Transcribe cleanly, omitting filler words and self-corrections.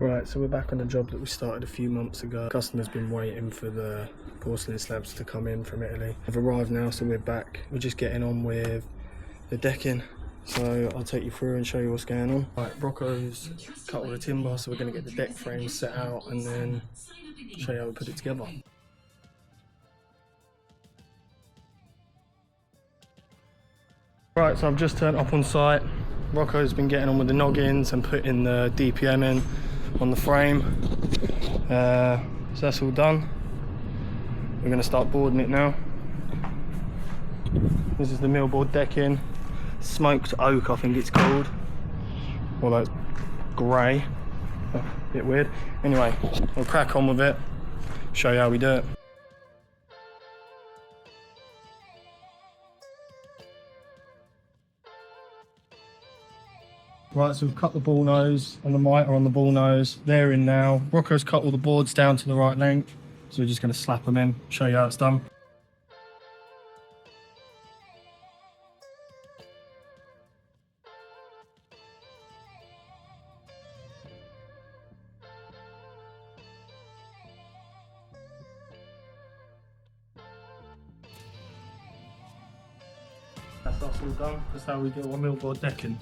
Right, so we're back on the job that we started a few months ago. Customer's been waiting for the porcelain slabs to come in from Italy. They've arrived now, so we're back. We're just getting on with the decking. So I'll take you through and show you what's going on. Right, Rocco's cut all the timber, so we're going to get the deck frame set out and then show you how we put it together. Right, so I've just turned up on site. Rocco's been getting on with the noggins and putting the DPM in on the frame. So that's all done. We're going to start boarding it now. This is the millboard decking. Smoked oak, I think it's called. Although it's grey. A bit weird. Anyway, we'll crack on with it. Show you how we do it. Right, so we've cut the ball nose and the mitre on the ball nose. They're in now. Rocco's cut all the boards down to the right length. So we're just going to slap them in, show you how it's done. That's us all done. That's how we do our millboard decking.